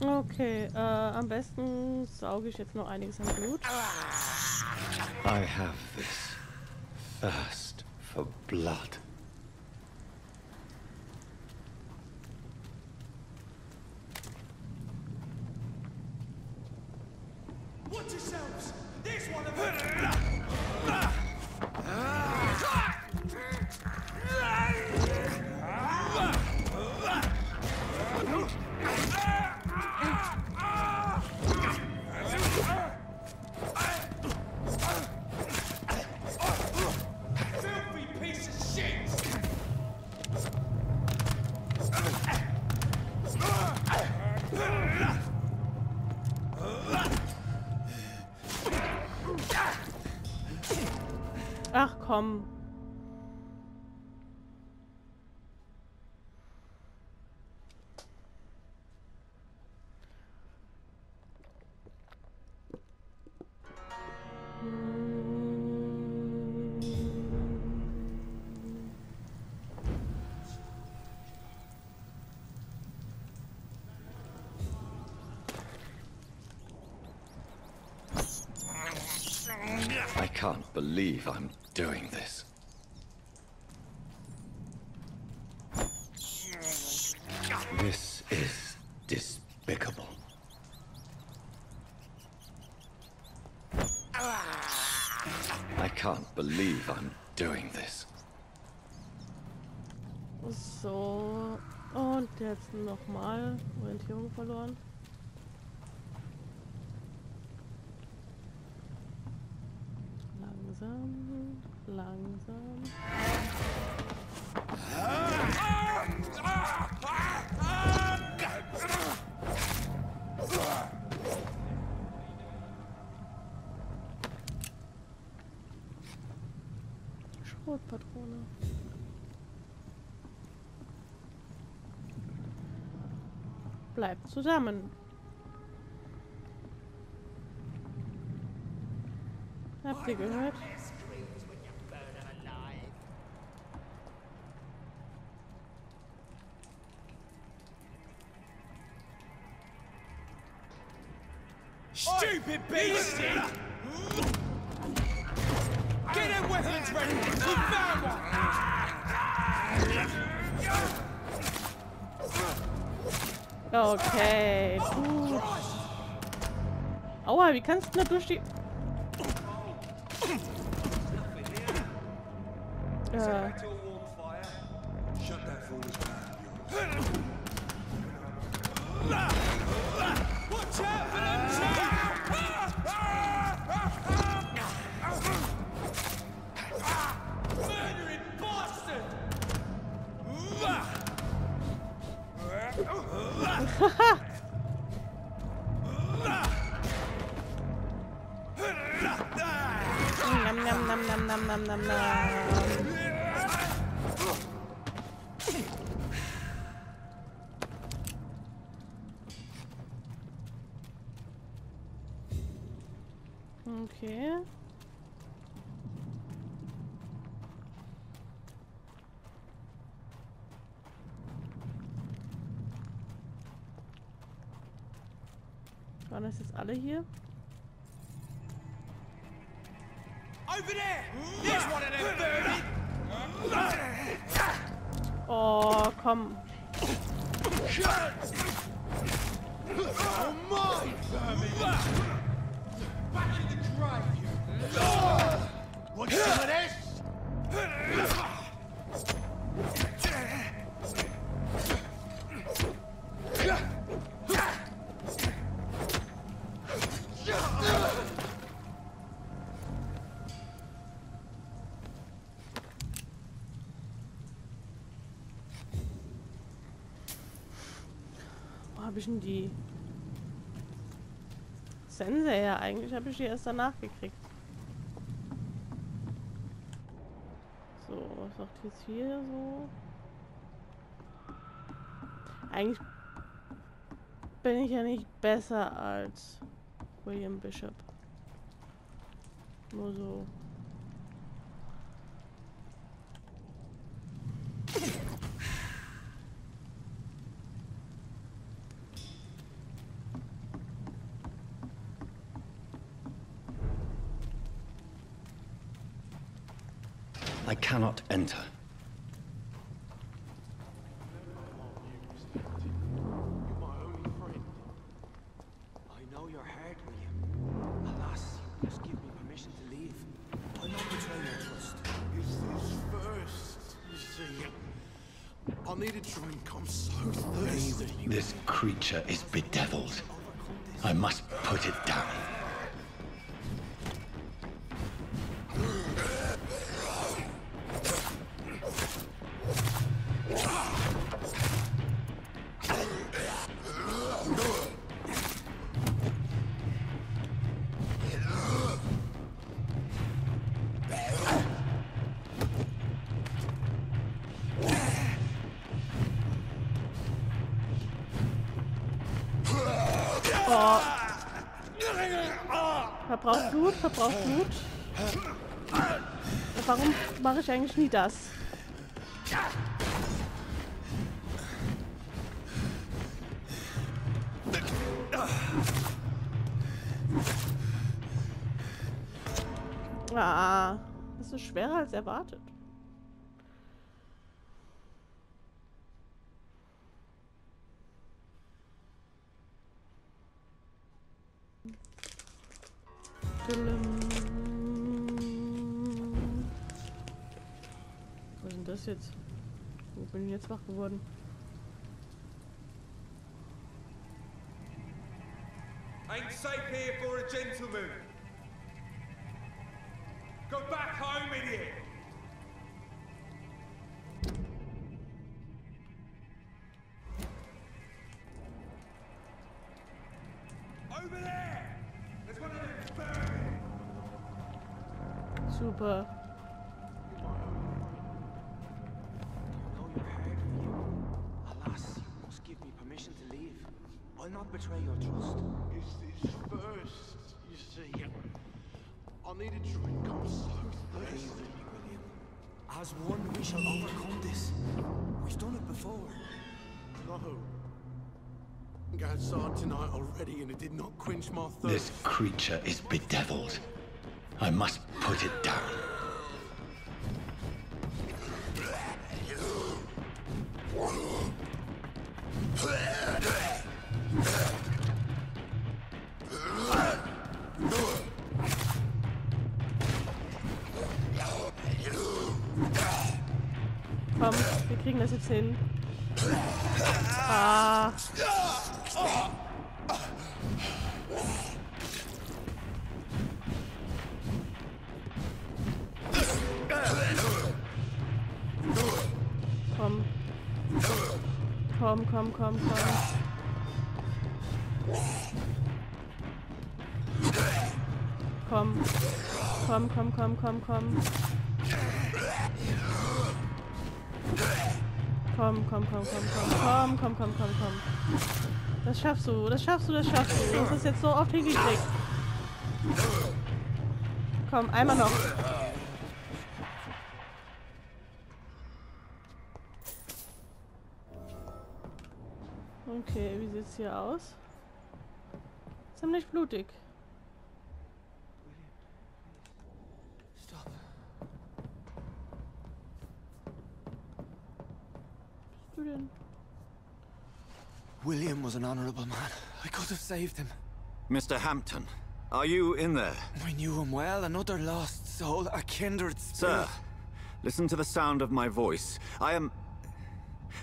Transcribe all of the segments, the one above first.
Okay, am besten sauge ich jetzt noch einiges an Blut. I have this thirst for blood. Watch yourselves! There's one of filthy piece of shit! Ach komm. I can't believe I'm doing this. This is despicable. I can't believe I'm doing this. So. Und jetzt nochmal Orientierung verloren. Langsam, langsam. Schrotpatrone. Bleibt zusammen. Habt ihr gehört? Stupid beast! Get them weapons ready! We found one! Okay, gut. Aua, wie kannst du da durch die... Watch out for them murdering bastard! Nam, nam, nam, nam, nam, nam, nam, nam. Okay. Waren das jetzt alle hier? Over there! There's one of them vermin! Oh, komm. Oh my vermin! Back in the grave! Want some of this? Wo habe ich denn die Sense her? Eigentlich habe ich die erst danach gekriegt. So, was sagt jetzt hier so? Eigentlich bin ich ja nicht besser als William Bishop. Nur so. I cannot enter. You're my only friend. I know you're hurt, William. Alas, you must give me permission to leave. I'll not betray your trust. It's this first, you see. I need a drink. I'm so thirsty. This creature is bedeviled. I must put it down. Oh. Verbraucht Blut, verbraucht Blut. Warum mache ich eigentlich nie das? Ah, das ist schwerer als erwartet. Was ist denn das jetzt? Wo bin ich jetzt wach geworden? Ain't safe here for a gentleman. Go back home, idiot. Over there. There's one of them burning. Super. I know you're hurt, William. Alas, you must give me permission to leave. I'll not betray your trust. It's this first, you see. I need a drink. I'm so thirsty. William. As one, we shall overcome this. We've done it before. No. I got outside tonight already and it did not quench my thirst. This creature is bedeviled. I must put it down. Komm, wir kriegen das jetzt hin. Ah. Komm. Komm, komm, komm, komm. Komm. Komm, komm, komm, komm, komm. Komm, komm, komm, komm, komm, komm, komm, komm, komm, komm. Das schaffst du, das schaffst du, das schaffst du. Du hast es jetzt so oft hingekriegt. Komm, einmal noch. Okay, wie sieht's hier aus? Ziemlich blutig. Stop. Was bist du denn? William was an honorable man. I could have saved him. Mr. Hampton, are you in there? I knew him well, another lost soul, a kindred spirit. Sir, listen to the sound of my voice. I'm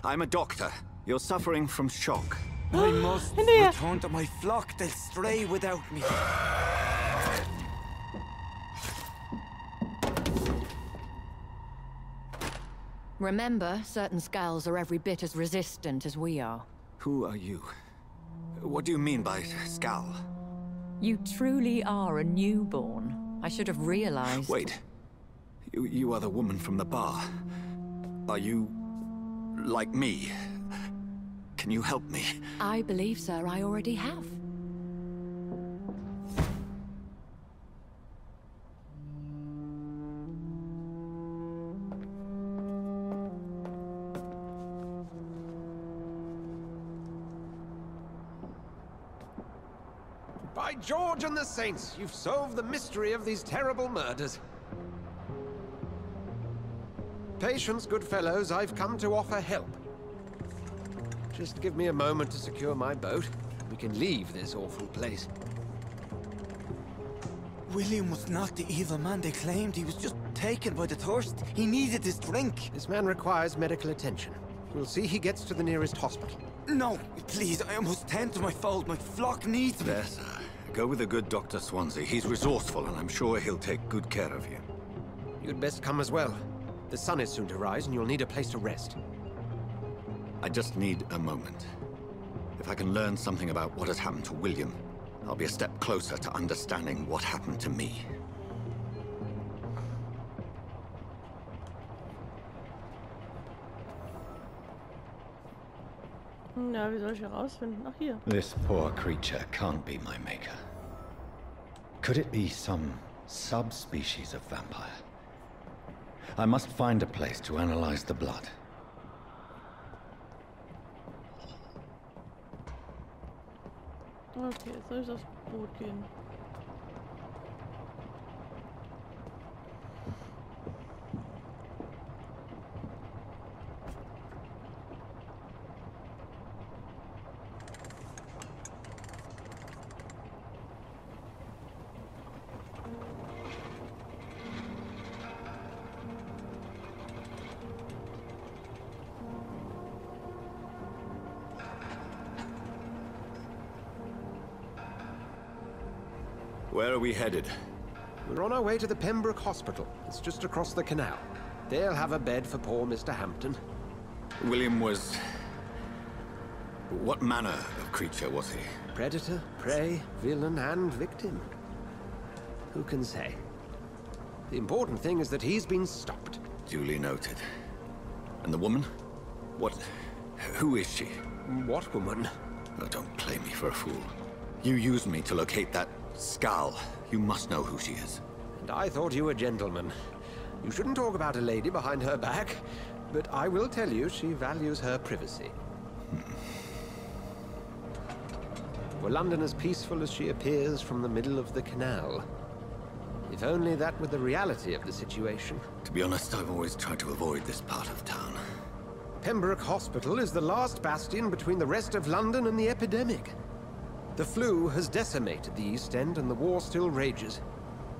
a doctor. You're suffering from shock. I must Hinterher. return to my flock. They'll stray without me. Remember, certain skulls are every bit as resistant as we are. Who are you? What do you mean by Skal? You truly are a newborn. I should have realized. Wait. You are the woman from the bar. Are you like me? Can you help me? I believe, sir, I already have. By George and the Saints, you've solved the mystery of these terrible murders. patience, good fellows. I've come to offer help. Just give me a moment to secure my boat. We can leave this awful place. William was not the evil man they claimed. He was just taken by the thirst. He needed this drink. This man requires medical attention. We'll see he gets to the nearest hospital. No, please, I must tend to my fold. My flock needs me. There, sir. Go with the good Dr. Swansea. He's resourceful, and I'm sure he'll take good care of you. You'd best come as well. The sun is soon to rise, and you'll need a place to rest. I just need a moment. If I can learn something about what has happened to William, I'll be a step closer to understanding what happened to me. Na, wie soll ich herausfinden? Ach, hier. This poor creature can't be my maker. Could it be some subspecies of vampire? I must find a place to analyze the blood. Okay, jetzt soll ich aufs Boot gehen. Where are we headed? We're on our way to the Pembroke Hospital. It's just across the canal. They'll have a bed for poor Mr. Hampton. William was... What manner of creature was he? Predator, prey, villain, and victim. Who can say? The important thing is that he's been stopped. Duly noted. And the woman? What... Who is she? What woman? Oh, don't play me for a fool. You used me to locate that skull. You must know who she is. And I thought you a gentleman. You shouldn't talk about a lady behind her back, but I will tell you she values her privacy. Were London as peaceful as she appears from the middle of the canal? If only that were the reality of the situation. To be honest, I've always tried to avoid this part of town. Pembroke Hospital is the last bastion between the rest of London and the epidemic. The flu has decimated the East End and the war still rages.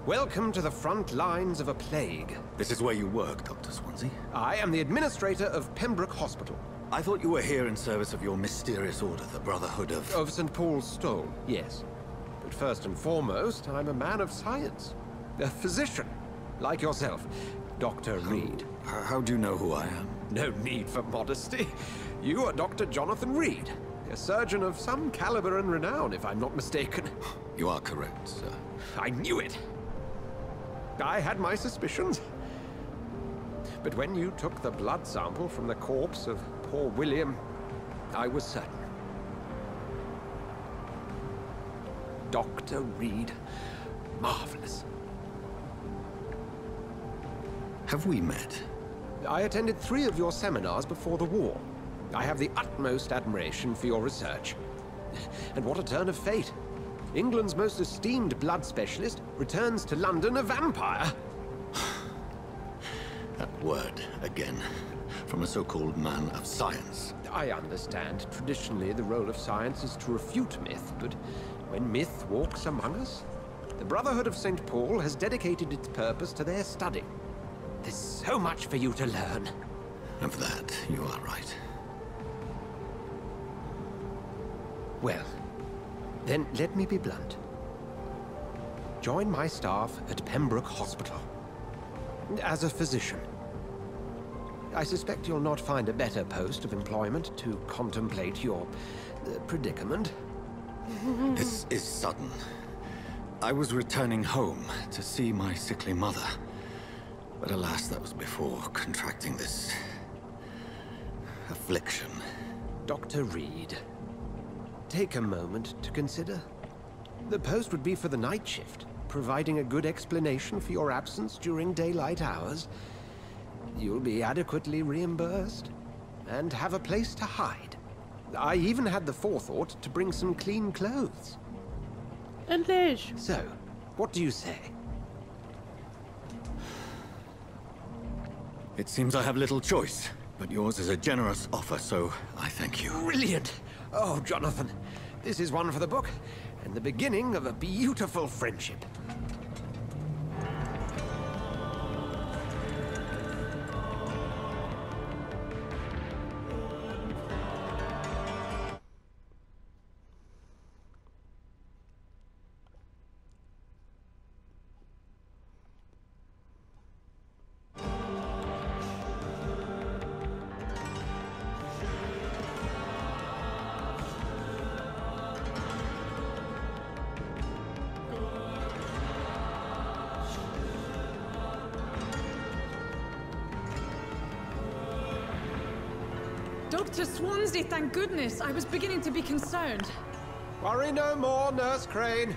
Welcome to the front lines of a plague. This is where you work, Dr. Swansea? I am the administrator of Pembroke Hospital. I thought you were here in service of your mysterious order, the Brotherhood of... Of St. Paul's Stole, yes. But first and foremost, I'm a man of science. A physician, like yourself, Dr. Reed. How do you know who I am? No need for modesty. You are Dr. Jonathan Reed. A surgeon of some caliber and renown, if I'm not mistaken. You are correct, sir. I knew it! I had my suspicions. But when you took the blood sample from the corpse of poor William, I was certain. Dr. Reed. Marvelous. Have we met? I attended 3 of your seminars before the war. I have the utmost admiration for your research. And what a turn of fate. England's most esteemed blood specialist returns to London a vampire. That word, again. From a so-called man of science. I understand. Traditionally, the role of science is to refute myth, but when myth walks among us, the Brotherhood of St. Paul has dedicated its purpose to their study. There's so much for you to learn. Of that, you are right. Well, then let me be blunt. Join my staff at Pembroke Hospital. As a physician. I suspect you'll not find a better post of employment to contemplate your predicament. This is sudden. I was returning home to see my sickly mother. But alas, that was before contracting this... affliction. Dr. Reed, take a moment to consider. The post would be for the night shift, providing a good explanation for your absence during daylight hours. You'll be adequately reimbursed, and have a place to hide. I even had the forethought to bring some clean clothes. Endlich! So, what do you say? It seems I have little choice, but yours is a generous offer, so I thank you. Brilliant! Oh, Jonathan, this is one for the book, and the beginning of a beautiful friendship. Dr. Swansea, thank goodness. I was beginning to be concerned. Worry no more, Nurse Crane,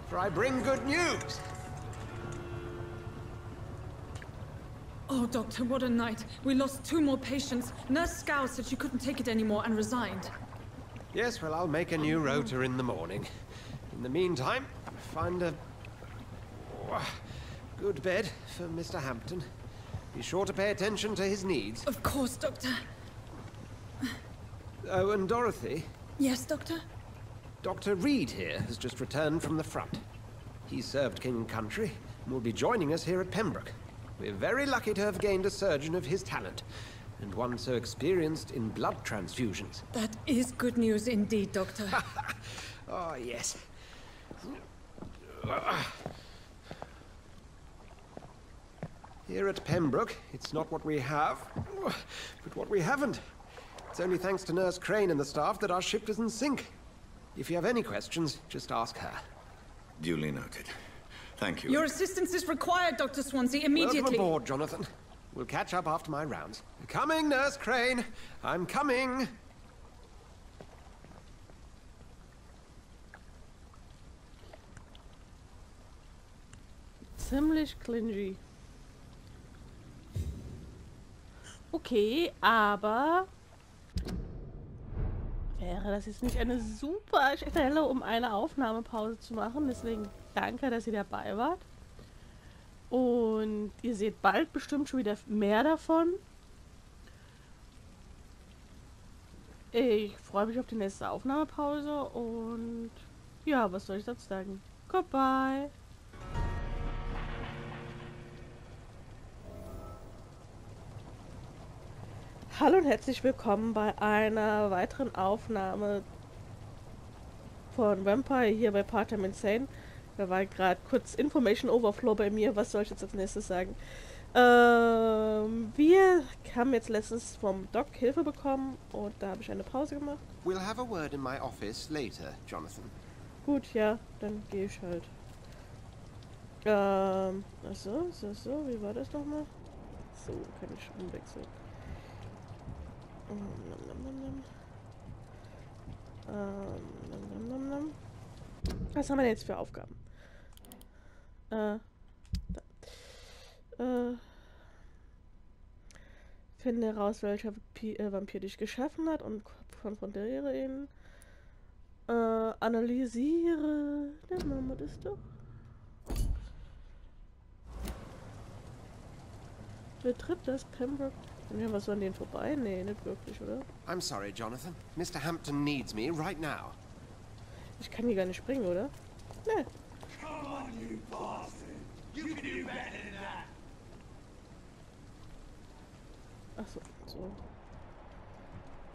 for I bring good news. Oh, Doctor, what a night. We lost 2 more patients. Nurse Scow said she couldn't take it anymore and resigned. Yes, well, I'll make a new rota in the morning. In the meantime, find a good bed for Mr. Hampton. Be sure to pay attention to his needs. Of course, Doctor. Oh, and Dorothy? Yes, Doctor? Dr. Reed here has just returned from the front. He served King and Country and will be joining us here at Pembroke. We're very lucky to have gained a surgeon of his talent, and one so experienced in blood transfusions. That is good news indeed, Doctor. Oh, yes. Here at Pembroke, it's not what we have, but what we haven't. It's only thanks to Nurse Crane and the staff that our ship doesn't sink. If you have any questions, just ask her. Duly noted. Thank you. Your assistance is required, Dr. Swansea, immediately. Welcome aboard, Jonathan. We'll catch up after my rounds. Coming, Nurse Crane. I'm coming. Ziemlich clingy. Okay, aber wäre das jetzt nicht eine super Stelle, um eine Aufnahmepause zu machen? Deswegen danke, dass ihr dabei wart. Und ihr seht bald bestimmt schon wieder mehr davon. Ich freue mich auf die nächste Aufnahmepause und ja, was soll ich dazu sagen? Goodbye! Hallo und herzlich willkommen bei einer weiteren Aufnahme von Vampyr hier bei Part-Time Insane. Da war gerade kurz Information Overflow bei mir. Was soll ich jetzt als nächstes sagen? Wir haben jetzt letztens vom Doc Hilfe bekommen und da habe ich eine Pause gemacht. We'll have a word in my office later, Jonathan. Gut, ja, dann gehe ich halt. Achso, so, wie war das nochmal? So, kann ich umwechseln. Was haben wir denn jetzt für Aufgaben? Finde heraus, welcher Vampir dich geschaffen hat und konfrontiere ihn. Analysiere. Dann machen wir das doch. Betritt das Pembroke. Ja, was an denen vorbei? Nee, nicht wirklich, oder? I'm sorry, Jonathan. Mr. Hampton needs me right now. Ich kann hier gar nicht springen, oder? Nee. Come on, you bastard! You can do better than that! Ach so, so.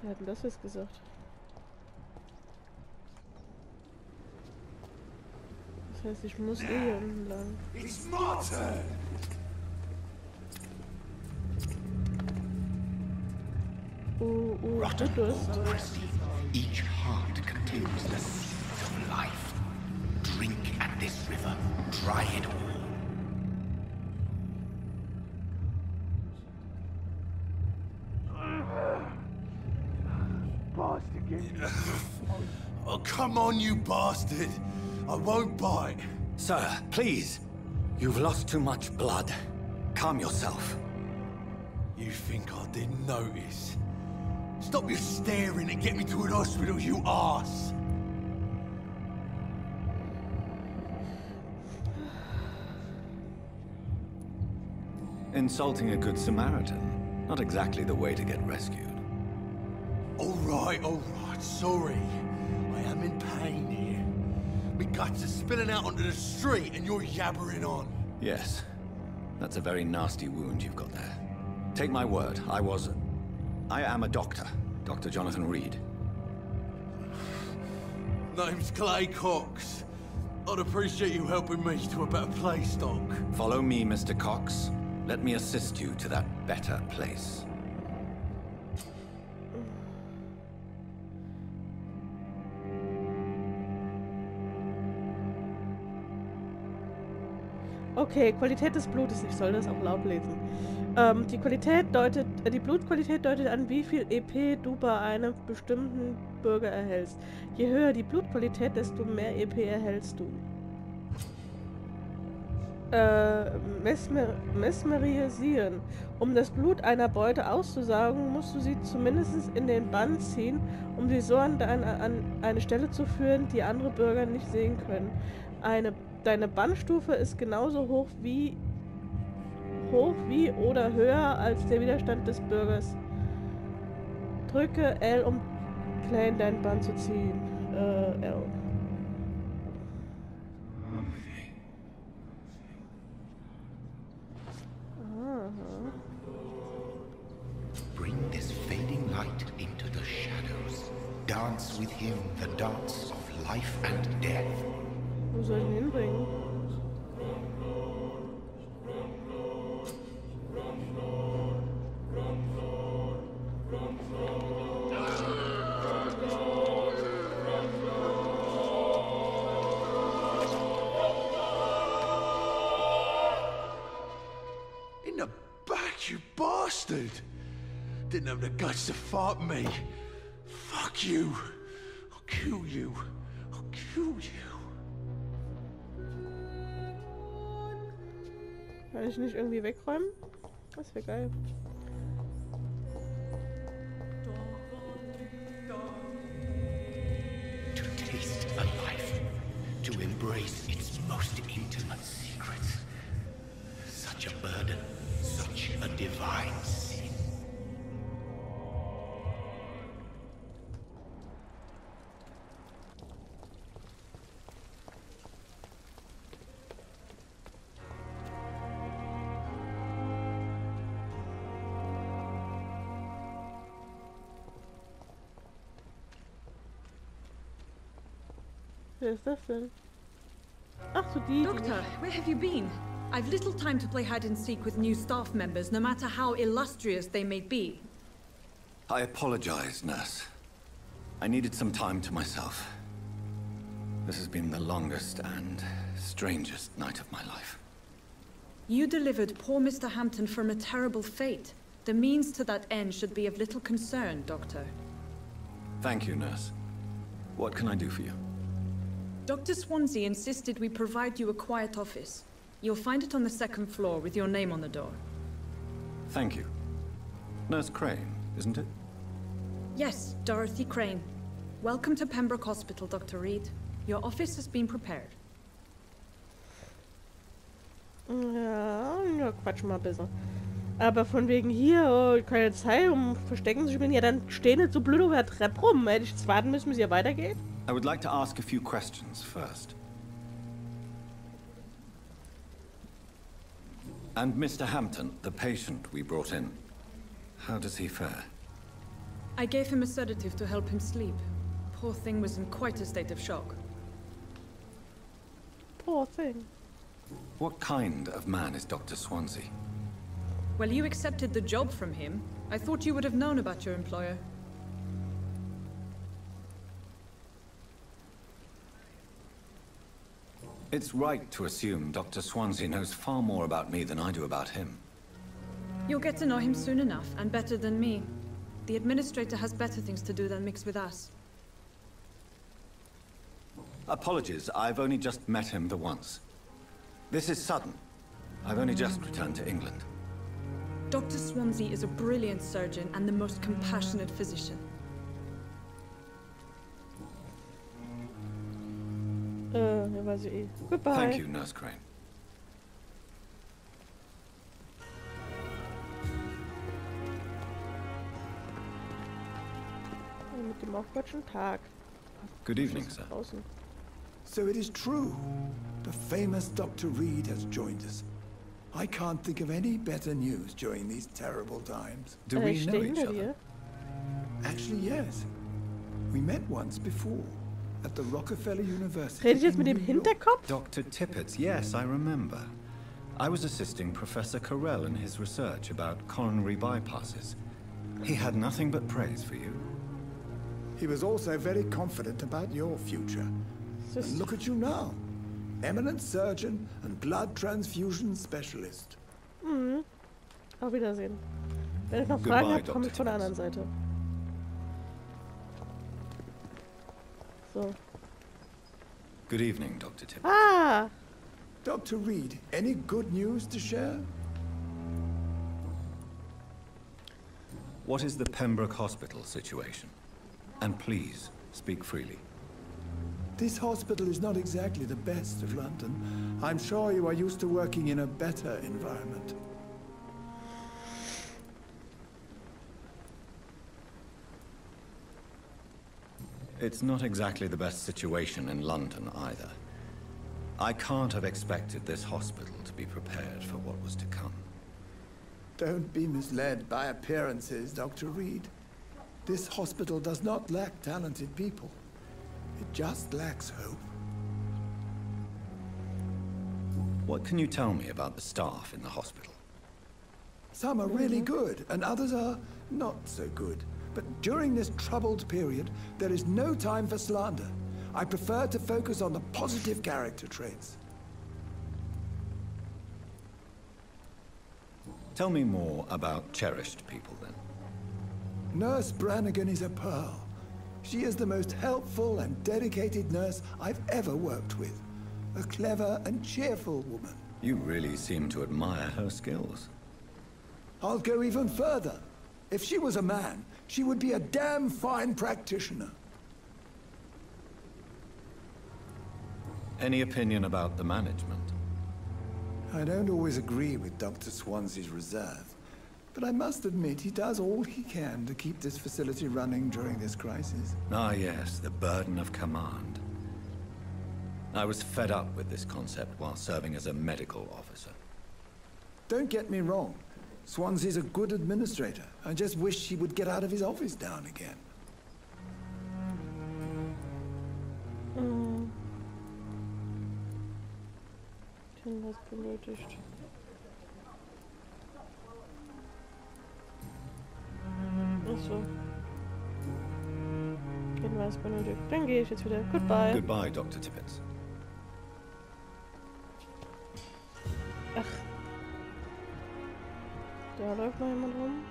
Wer hat denn das jetzt gesagt? Das heißt, ich muss hier unten lang. It's my turn! Rotten old crystal. Each heart contains the seeds of life. Drink at this river. Try it all. Oh, come on, you bastard! I won't bite. Sir, please. You've lost too much blood. Calm yourself. You think I didn't notice? Stop your staring and get me to an hospital, you arse! Insulting a good Samaritan. Not exactly the way to get rescued. All right, sorry. I am in pain here. Me guts are spilling out onto the street and you're yabbering on. Yes. That's a very nasty wound you've got there. Take my word, I am a doctor. Dr. Jonathan Reed. Name's Clay Cox. I'd appreciate you helping me to a better place, Doc. Follow me, Mr. Cox. Let me assist you to that better place. Okay, Qualität des Blutes. Ich soll das auch laut lesen. Die Blutqualität deutet an, wie viel EP du bei einem bestimmten Bürger erhältst. Je höher die Blutqualität, desto mehr EP erhältst du. Mesmerisieren. Um das Blut einer Beute auszusaugen, musst du sie zumindest in den Bann ziehen, um sie so an eine Stelle zu führen, die andere Bürger nicht sehen können. Deine Bannstufe ist genauso hoch wie oder höher als der Widerstand des Bürgers. Drücke L, um klein deinen Bann zu ziehen. L. Bring this fading light into the shadows. Dance with him the dance of life and death. Wo soll ich ihn hinbringen? In the back, you bastard! Didn't have the guts to fight me. Fuck you. I'll kill you. I'll kill you. Kann ich nicht irgendwie wegräumen? Das wäre geil. To taste a life, to embrace its most intimate secrets. Such a burden, such a divine sin. Wer ist das denn? Ach so, die. Doctor, where have you been? I've little time to play hide and seek with new staff members, no matter how illustrious they may be. I apologize, nurse. I needed some time to myself. This has been the longest and strangest night of my life. You delivered poor Mr. Hampton from a terrible fate. The means to that end should be of little concern, Doctor. Thank you, nurse. What can I do for you? Dr. Swansea insisted we provide you a quiet office. You'll find it on the second floor with your name on the door. Thank you. Nurse Crane, isn't it? Yes, Dorothy Crane. Welcome to Pembroke Hospital, Dr. Reed. Your office has been prepared. Ja, quatsch mal ein bisschen. Aber von wegen hier, oh, keine Zeit, um verstecken zu spielen, ja dann stehen nicht so blöd auf der Treppe rum. Hätte ich jetzt warten müssen, bis hier weitergeht? I would like to ask a few questions first. And Mr. Hampton, the patient we brought in, how does he fare? I gave him a sedative to help him sleep. Poor thing was in quite a state of shock. Poor thing. What kind of man is Dr. Swansea? Well, you accepted the job from him. I thought you would have known about your employer. It's right to assume Dr. Swansea knows far more about me than I do about him. You'll get to know him soon enough, and better than me. The administrator has better things to do than mix with us. Apologies, I've only just met him the once. This is sudden. I've only just returned to England. Dr. Swansea is a brilliant surgeon and the most compassionate physician. Ja, weiß ich eh. Goodbye. Thank you, Nurse Crane. mit dem auch Quatschen. Tag. Good evening, sir. Draußen. So it is true. The famous Dr. Reed has joined us. I can't think of any better news during these terrible times. Do we know each other? Dir. Actually, yes. We met once before at the Rockefeller University. Redet jetzt in mit dem New York. Hinterkopf? Dr. Tippett, yes, I remember. I was assisting Professor Carell in his research about coronary bypasses. He had nothing but praise for you. He was also very confident about your future. Das And ist look at you now. Eminent surgeon and blood transfusion specialist. Auf Wiedersehen. Wenn ich noch Goodbye, Fragen habe, komme ich Dr. von der anderen Seite. So. Good evening, Dr. Tippett. Ah! Dr. Reed, any good news to share? What is the Pembroke Hospital situation? And please, speak freely. This hospital is not exactly the best of London. I'm sure you are used to working in a better environment. It's not exactly the best situation in London either. I can't have expected this hospital to be prepared for what was to come. Don't be misled by appearances, Dr. Reed. This hospital does not lack talented people. It just lacks hope. What can you tell me about the staff in the hospital? Some are really good, and others are not so good. But during this troubled period, there is no time for slander. I prefer to focus on the positive character traits. Tell me more about cherished people, then. Nurse Brannigan is a pearl. She is the most helpful and dedicated nurse I've ever worked with. A clever and cheerful woman. You really seem to admire her skills. I'll go even further. If she was a man, she would be a damn fine practitioner. Any opinion about the management? I don't always agree with Dr. Swansea's reserve, but I must admit he does all he can to keep this facility running during this crisis. Ah, yes, the burden of command. I was fed up with this concept while serving as a medical officer. Don't get me wrong. Swansea's a good administrator. I just wish he would get out of his office down again. Was benötigt. Achso. Hinweis benötigt. Dann gehe ich jetzt wieder. Goodbye. Goodbye, Dr. Tippett. Ach. Da läuft noch jemand rum.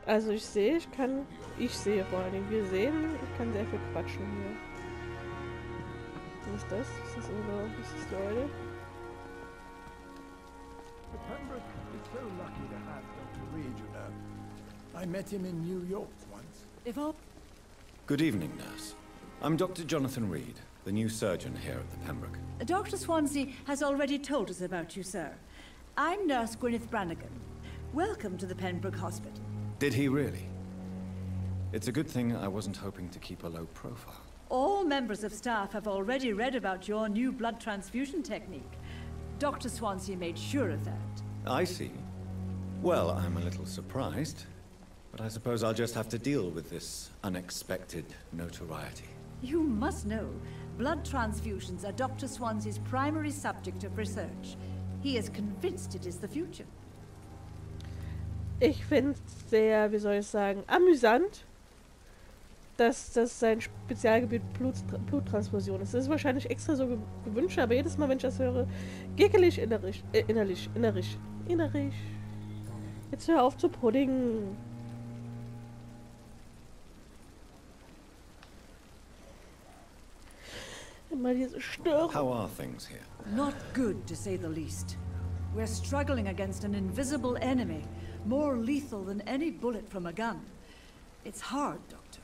Also ich sehe vor allen Dingen, wir sehen, ich kann sehr viel quatschen hier. Was ist das? Ist das Leute? The Pembroke is so lucky to have Dr. Reed, you know. I met him in New York once. Good evening, nurse. I'm Dr. Jonathan Reed, the new surgeon here at the Pembroke. Dr. Swansea has already told us about you, sir. I'm Nurse Gwyneth Brannigan. Welcome to the Pembroke Hospital. Did he really? It's a good thing I wasn't hoping to keep a low profile. All members of staff have already read about your new blood transfusion technique. Dr. Swansea made sure of that. I see. Well, I'm a little surprised, but I suppose I'll just have to deal with this unexpected notoriety. You must know, blood transfusions are Dr. Swansea's primary subject of research. He is convinced it is the future. Ich finde es sehr, wie soll ich sagen, amüsant, dass das sein Spezialgebiet Bluttransfusion ist. Das ist wahrscheinlich extra so gewünscht, aber jedes Mal, wenn ich das höre, gickelig innerlich. Jetzt hör auf zu puddingen. Immer diese Störung. How are things here? Not good, to say the least. We're struggling against an invisible enemy, more lethal than any bullet from a gun. It's hard, Doctor.